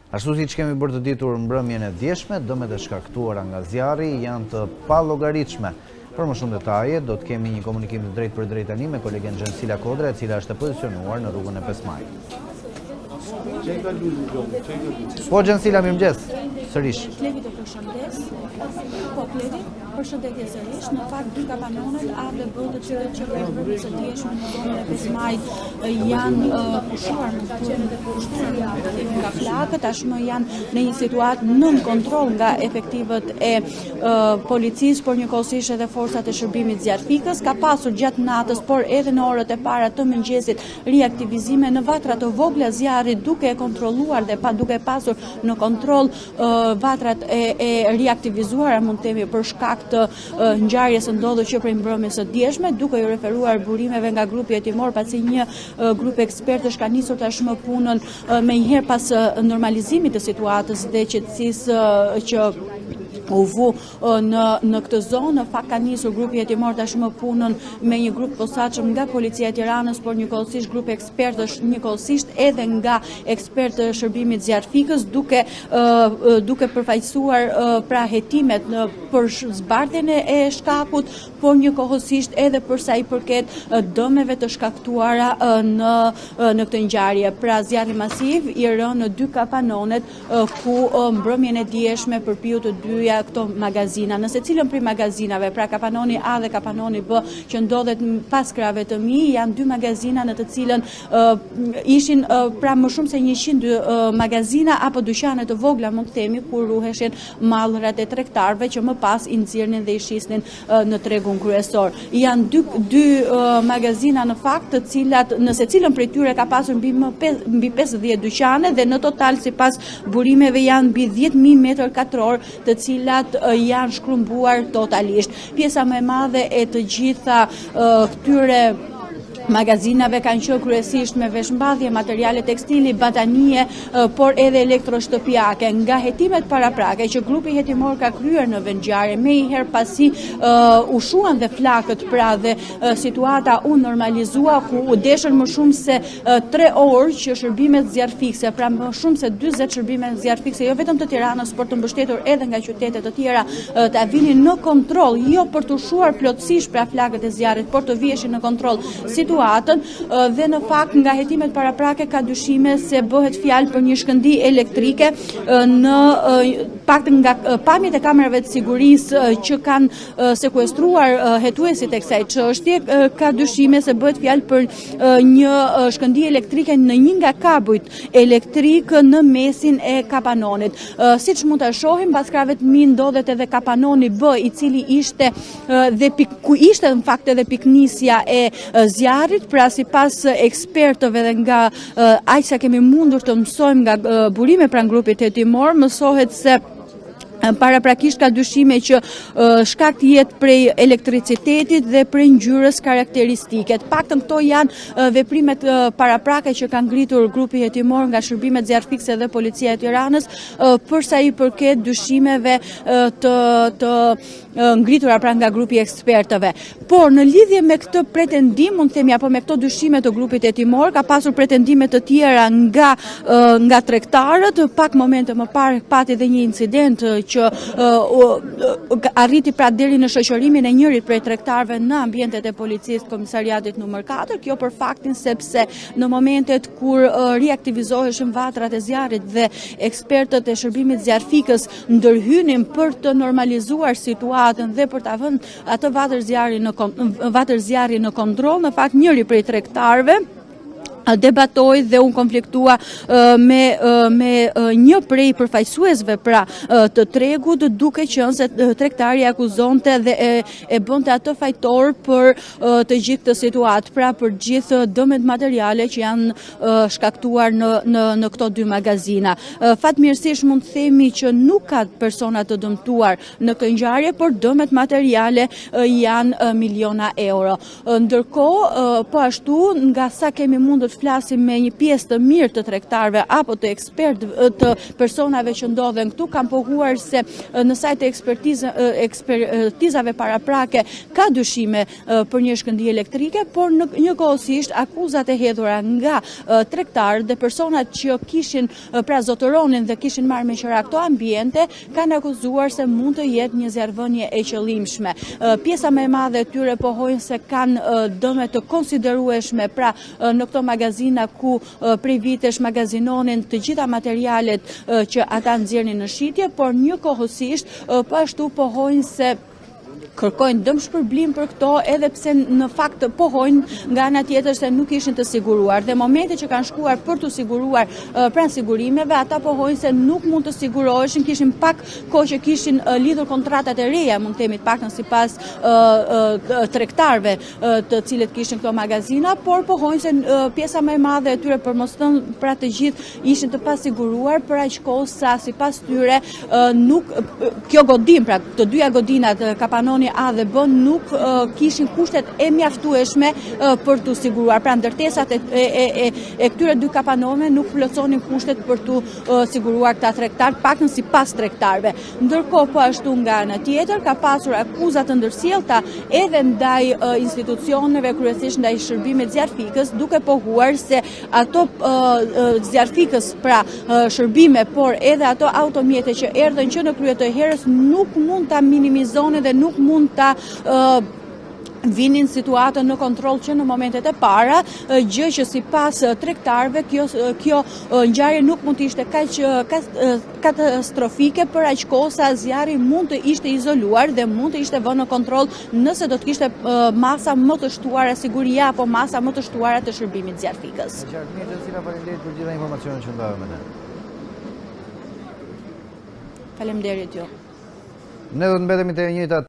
Ashtu siç kemi bërë të ditur mbrëmjen e djeshme, dëmet e shkaktuara nga zjarri janë të pallogaritshme. Për më shumë detaje, do të kemi një komunikim të drejt për drejt tani me kolegen Gjensila Kodra, e cila është e pozicionuar në rrugën e 5 Majit. Po Gjensila, mirëmëngjes. Sërish. Klevi të përshëndes. Po Klevi, përshëndetje sërish. Në fakt dy kapanonet ADB të cilët që për mbrëmjes së djeshme në zonën e 5 Majit janë pushuar në punë dhe pushtuar nga flakët, tashmë janë në një situatë nën kontroll nga efektivët e policisë, por njëkohësisht edhe forcat e shërbimit zjarfikës. Ka pasur gjatë natës, por edhe në orët e para të mëngjesit reaktivizime në vatra të vogla zjarri, duke e kontrolluar dhe duke pasur në kontroll vatrat e reaktivizuara, mund të themi, për shkak të ngjarjes së ndodhur që prej mbrëmjes së djeshme, duke ju referuar burimeve nga grupi hetimor, pasi një grup ekspertësh ka nisur tashmë punën me njëherë pas normalizimit të situatës dhe qetësisë që u vu në këtë zonë. Në fakt ka nisur grupi hetimor tashmë punën me një grup posaçëm nga policia e Tiranës, por njëkohësisht grupi ekspertësh njëkohësisht edhe nga ekspertë shërbimit zjarfikës, duke përfaqësuar pra hetimet për zbardhjen e shkakut, por njëkohësisht edhe për sa i përket dëmeve të shkaktuara në këtë ngjarje. Pra zjarri masiv i rënë në dy kapanonet ku mbrëmjen e djeshme përpiu të dyja këto magazina. Në secilën prej magazinave, pra kapanoni A dhe kapanoni B, që ndodhet pas krave të mi, janë dy magazina në të cilën ishin pra më shumë se 100 magazina apo dyqane të vogla, mund të themi, ku ruheshin mallrat e tregtarëve që më pas i nxirrnin dhe i shisnin në tregun kryesor. Janë dy magazina në fakt, të cilat në secilën prej tyre ka pasur mbi 50 dyqane dhe në total sipas burimeve janë mbi 10.000 metër katror, të cilat janë shkrumbuar totalisht. Pjesa më e madhe e të gjitha këtyre magazinave kanë qenë kryesisht me veshmbathje, materiale tekstili, batanie, por edhe elektroshtëpiake. Nga hetimet paraprake që grupi hetimor ka kryer në vendngjarje, me i herë pasi u shuan dhe flakët, pra dhe situata u normalizua, ku u deshën më shumë se 3 orë që shërbimet zjarfikse, pra më shumë se 40 shërbime zjarfikse, jo vetëm të Tiranës, por të mbështetur edhe nga qytete të tjera, të vinin në kontroll, jo për të ushuar plotësisht pra flakët e zjarrit, por të viheshin në kontroll dhe në fakt nga hetimet paraprake ka dyshime se bëhet fjalë për një shkëndi elektrike në paktën nga pamjet e kamerave të sigurisë që kanë sekuestruar hetuesit e kësaj çështje, ka dyshime se bëhet fjalë për një shkëndi elektrike në një nga kabujt elektrik në mesin e kapanonit. Siç mund ta shohim, pas krave të mi ndodhet edhe kapanoni B, i cili ishte dhe ku ishte në fakt edhe piknisja e zjarrit. Pra sipas ekspertëve dhe nga aq sa kemi mundur të mësojmë nga burime pranë grupit hetimor, mësohet se paraprakisht ka dyshime që shkak jetë prej elektricitetit dhe prej ngjyrës karakteristike. Të paktën këto janë veprimet paraprake që kanë ngritur grupi hetimor nga shërbimet zjarfikse dhe policia e Tiranës për sa i përket dyshimeve të ngritura pra nga grupi ekspertëve. Por në lidhje me këtë pretendim, mund të themi, apo me këto dyshime të grupit hetimor, ka pasur pretendime të tjera nga tregtarët. Pak momente më parë pati dhe një incident që arriti pra deri në shoqërimin e njërit prej tregtarëve në ambientet e policisë komisariatit numër 4, kjo për faktin sepse në momentet kur reaktivizoheshin vatrat e zjarrit dhe ekspertët e shërbimit zjarfikës ndërhynin për të normalizuar situatën dhe për ta vënë atë vatër zjarri në kontroll, në fakt njëri prej tregtarëve debatoi dhe u konfliktua me një prej përfaqësuesve pra të tregut, duke qenë se tregtari akuzonte dhe e bënte atë fajtor për të gjithë këtë situatë, pra për gjithë dëmet materiale që janë shkaktuar në këto dy magazina. Fatmirësisht mund të themi që nuk ka persona të dëmtuar në këtë ngjarje, por dëmet materiale janë miliona euro. Ndërkohë, po ashtu, nga sa kemi mundur flasim me një pjesë të mirë të tregtarëve apo të ekspertëve, të personave që ndodhen këtu, kam pohuar se në sajt e ekspertizave paraprake ka dyshime për një shkëndijë elektrike, por njëkohësisht akuzat e hedhura nga tregtarët dhe personat që kishin pra zotëronin dhe kishin marrë me qëra këto ambiente kanë akuzuar se mund të jetë një zjarrvënie e qëllimshme. Pjesa më e madhe e tyre pohojnë se kanë dëme të konsiderueshme pra në këto magazina ku prej vitesh magazinonin të gjitha materialet që ata nxjerrin në shitje, por njëkohësisht po ashtu pohojnë se kërkojnë dëmshpërblim për këto, edhe pse në fakt pohojnë nga ana tjetër se nuk ishin të siguruar. Dhe momente që kanë shkuar për të siguruar pranë sigurimeve, ata pohojnë se nuk mund të siguroheshin, kishin pak kohë që kishin lidhur kontratat e reja, mund të themi të paktën sipas tregtarëve të cilët kishin këto magazina, por pohojnë se pjesa më e madhe e tyre, për mos thënë pra të gjithë, ishin të pasiguruar për aq kohë sa sipas tyre nuk kjo godim, pra të dyja godinat kapanoni A dhe B nuk kishin kushtet e mjaftueshme për të siguruar. Pra ndërtesat e këtyre dy kapanonëve nuk plotësonin kushtet për të siguruar këta tregtar, paktën sipas tregtarëve. Ndërkohë po ashtu nga ana tjetër ka pasur akuza të ndërsjellta edhe ndaj institucioneve, kryesisht ndaj shërbimit zjarfikës, duke pohuar se ato zjarfikës pra shërbime, por edhe ato automjete që erdhen që në krye të herës nuk mund ta minimizonin dhe nuk mund ta vinin situatën në kontroll që në momentet e para, gjë që sipas tregtarëve kjo ngjarje nuk mund të ishte kaq katastrofike për aq kohë sa zjarri mund të ishte izoluar dhe mund të ishte vënë në kontroll nëse do të kishte masa më të shtuara siguria apo masa më të shtuara të shërbimit zjarfikës. Faleminderit për gjitha informacionet që ndave me ne. Faleminderit ju. Ne do të mbetemi te e njëjta